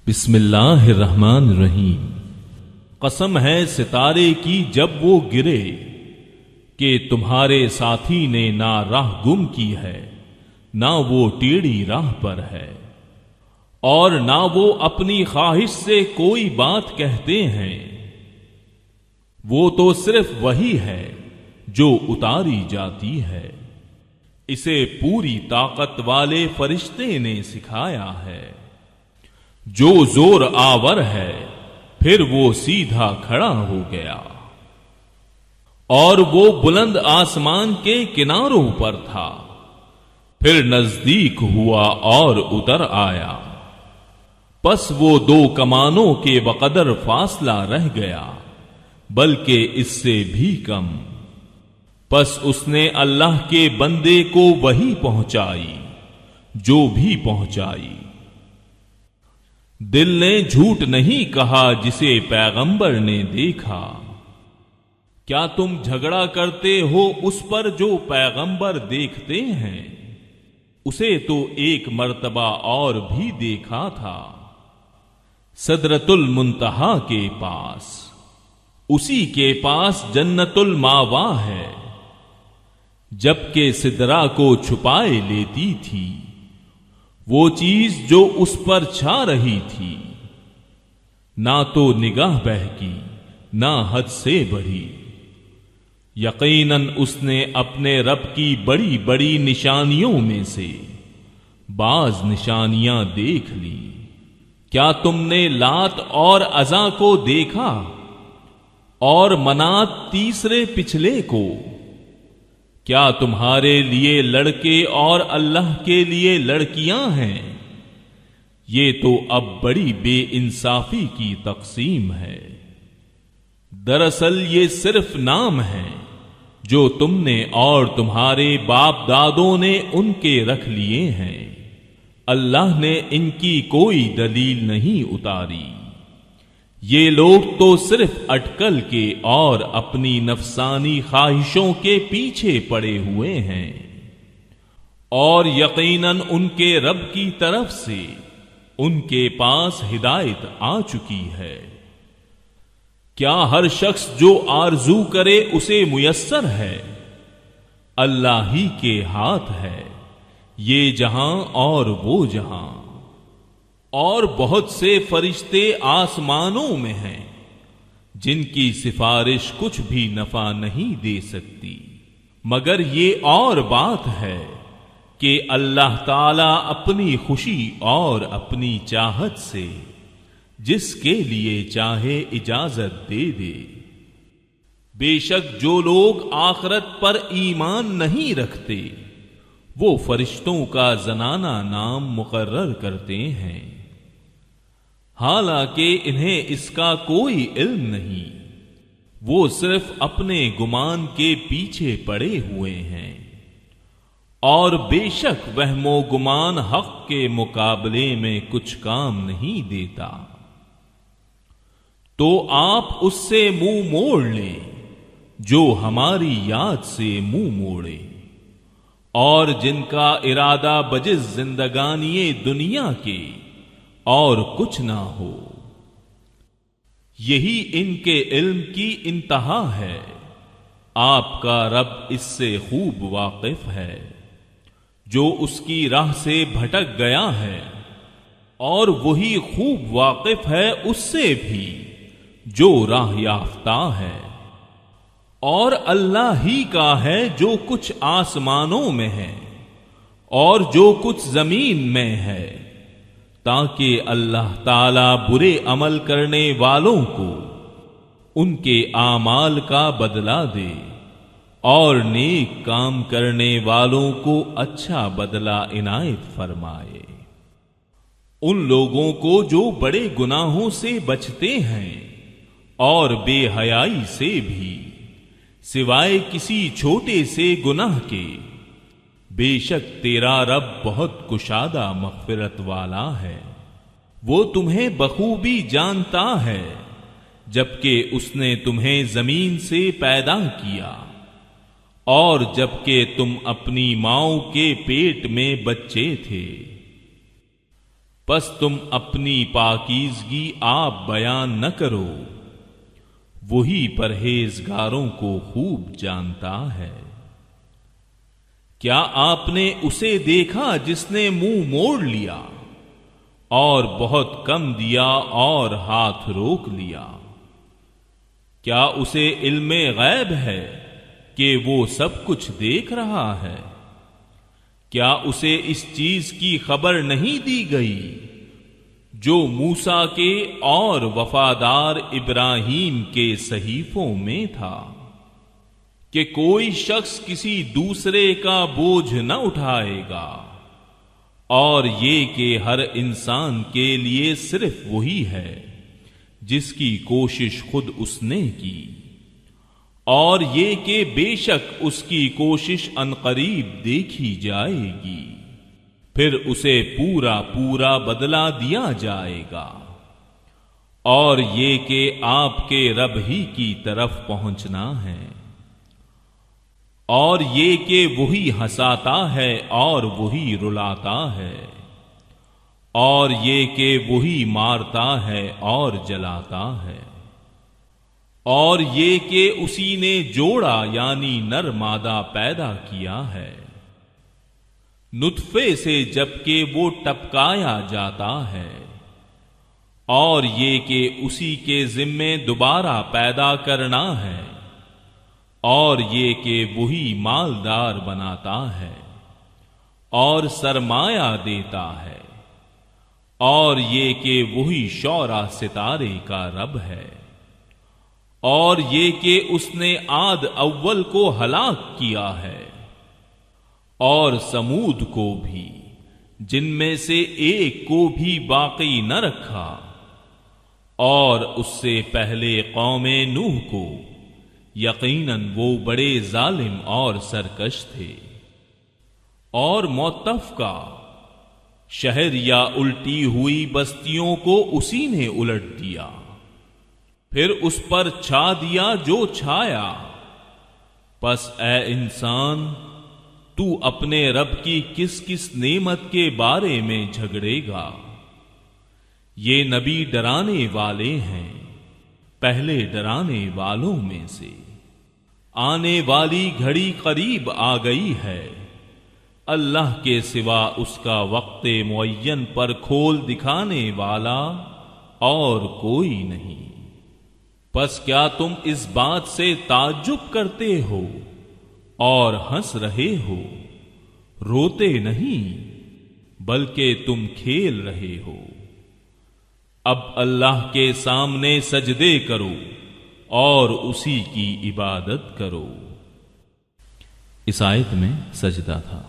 بسم اللہ الرحمن الرحیم۔ قسم ہے ستارے کی جب وہ گرے کہ تمہارے ساتھی نے نہ راہ گم کی ہے نہ وہ ٹیڑھی راہ پر ہے، اور نہ وہ اپنی خواہش سے کوئی بات کہتے ہیں، وہ تو صرف وہی ہے جو اتاری جاتی ہے، اسے پوری طاقت والے فرشتے نے سکھایا ہے۔ جو زور آور ہے پھر وہ سیدھا کھڑا ہو گیا، اور وہ بلند آسمان کے کناروں پر تھا، پھر نزدیک ہوا اور اتر آیا، پس وہ دو کمانوں کے بقدر فاصلہ رہ گیا، بلکہ اس سے بھی کم۔ پس اس نے اللہ کے بندے کو وحی پہنچائی جو بھی پہنچائی۔ دل نے جھوٹ نہیں کہا جسے پیغمبر نے دیکھا، کیا تم جھگڑا کرتے ہو اس پر جو پیغمبر دیکھتے ہیں؟ اسے تو ایک مرتبہ اور بھی دیکھا تھا، سدرۃ المنتہا کے پاس، اسی کے پاس جنت الماوا ہے، جبکہ سدرہ کو چھپائے لیتی تھی وہ چیز جو اس پر چھا رہی تھی، نہ تو نگاہ بہکی نہ حد سے بڑھی۔ یقیناً اس نے اپنے رب کی بڑی بڑی نشانیوں میں سے بعض نشانیاں دیکھ لی۔ کیا تم نے لات اور عزا کو دیکھا اور منات تیسرے پچھلے کو؟ کیا تمہارے لیے لڑکے اور اللہ کے لیے لڑکیاں ہیں؟ یہ تو اب بڑی بے انصافی کی تقسیم ہے۔ دراصل یہ صرف نام ہے جو تم نے اور تمہارے باپ دادوں نے ان کے رکھ لیے ہیں، اللہ نے ان کی کوئی دلیل نہیں اتاری۔ یہ لوگ تو صرف اٹکل کے اور اپنی نفسانی خواہشوں کے پیچھے پڑے ہوئے ہیں، اور یقیناً ان کے رب کی طرف سے ان کے پاس ہدایت آ چکی ہے۔ کیا ہر شخص جو آرزو کرے اسے میسر ہے؟ اللہ ہی کے ہاتھ ہے یہ جہاں اور وہ جہاں، اور بہت سے فرشتے آسمانوں میں ہیں جن کی سفارش کچھ بھی نفع نہیں دے سکتی، مگر یہ اور بات ہے کہ اللہ تعالی اپنی خوشی اور اپنی چاہت سے جس کے لیے چاہے اجازت دے دے۔ بے شک جو لوگ آخرت پر ایمان نہیں رکھتے وہ فرشتوں کا زنانہ نام مقرر کرتے ہیں، حالانکہ انہیں اس کا کوئی علم نہیں، وہ صرف اپنے گمان کے پیچھے پڑے ہوئے ہیں، اور بے شک وہم و گمان حق کے مقابلے میں کچھ کام نہیں دیتا۔ تو آپ اس سے منہ موڑ لیں جو ہماری یاد سے منہ موڑے، اور جن کا ارادہ بجز زندگانی دنیا کے اور کچھ نہ ہو، یہی ان کے علم کی انتہا ہے۔ آپ کا رب اس سے خوب واقف ہے جو اس کی راہ سے بھٹک گیا ہے، اور وہی خوب واقف ہے اس سے بھی جو راہ یافتہ ہے۔ اور اللہ ہی کا ہے جو کچھ آسمانوں میں ہے اور جو کچھ زمین میں ہے، تاکہ اللہ تعالی برے عمل کرنے والوں کو ان کے اعمال کا بدلہ دے اور نیک کام کرنے والوں کو اچھا بدلہ عنایت فرمائے۔ ان لوگوں کو جو بڑے گناہوں سے بچتے ہیں اور بے حیائی سے بھی، سوائے کسی چھوٹے سے گناہ کے، بے شک تیرا رب بہت کشادہ مغفرت والا ہے، وہ تمہیں بخوبی جانتا ہے، جبکہ اس نے تمہیں زمین سے پیدا کیا، اور جبکہ تم اپنی ماؤں کے پیٹ میں بچے تھے، پس تم اپنی پاکیزگی آپ بیان نہ کرو، وہی پرہیزگاروں کو خوب جانتا ہے۔ کیا آپ نے اسے دیکھا جس نے منہ موڑ لیا اور بہت کم دیا اور ہاتھ روک لیا؟ کیا اسے علم غیب ہے کہ وہ سب کچھ دیکھ رہا ہے؟ کیا اسے اس چیز کی خبر نہیں دی گئی جو موسیٰ کے اور وفادار ابراہیم کے صحیفوں میں تھا، کہ کوئی شخص کسی دوسرے کا بوجھ نہ اٹھائے گا، اور یہ کہ ہر انسان کے لیے صرف وہی ہے جس کی کوشش خود اس نے کی، اور یہ کہ بے شک اس کی کوشش عنقریب دیکھی جائے گی، پھر اسے پورا پورا بدلہ دیا جائے گا، اور یہ کہ آپ کے رب ہی کی طرف پہنچنا ہے، اور یہ کہ وہی ہنساتا ہے اور وہی رلاتا ہے، اور یہ کہ وہی مارتا ہے اور جلاتا ہے، اور یہ کہ اسی نے جوڑا یعنی نر مادہ پیدا کیا ہے نطفے سے جبکہ وہ ٹپکایا جاتا ہے، اور یہ کہ اسی کے ذمے دوبارہ پیدا کرنا ہے، اور یہ کہ وہی مالدار بناتا ہے اور سرمایہ دیتا ہے، اور یہ کہ وہی شعرا ستارے کا رب ہے، اور یہ کہ اس نے عاد اول کو ہلاک کیا ہے اور سمود کو بھی، جن میں سے ایک کو بھی باقی نہ رکھا، اور اس سے پہلے قوم نوح کو، یقیناً وہ بڑے ظالم اور سرکش تھے، اور مؤتفقہ شہر یا الٹی ہوئی بستیوں کو اسی نے الٹ دیا، پھر اس پر چھا دیا جو چھایا۔ پس اے انسان، تو اپنے رب کی کس کس نعمت کے بارے میں جھگڑے گا؟ یہ نبی ڈرانے والے ہیں پہلے ڈرانے والوں میں سے۔ آنے والی گھڑی قریب آ گئی ہے، اللہ کے سوا اس کا وقت معین پر کھول دکھانے والا اور کوئی نہیں۔ پس کیا تم اس بات سے تعجب کرتے ہو اور ہنس رہے ہو؟ روتے نہیں بلکہ تم کھیل رہے ہو۔ اب اللہ کے سامنے سجدے کرو اور اسی کی عبادت کرو۔ اس آیت میں سجدہ تھا۔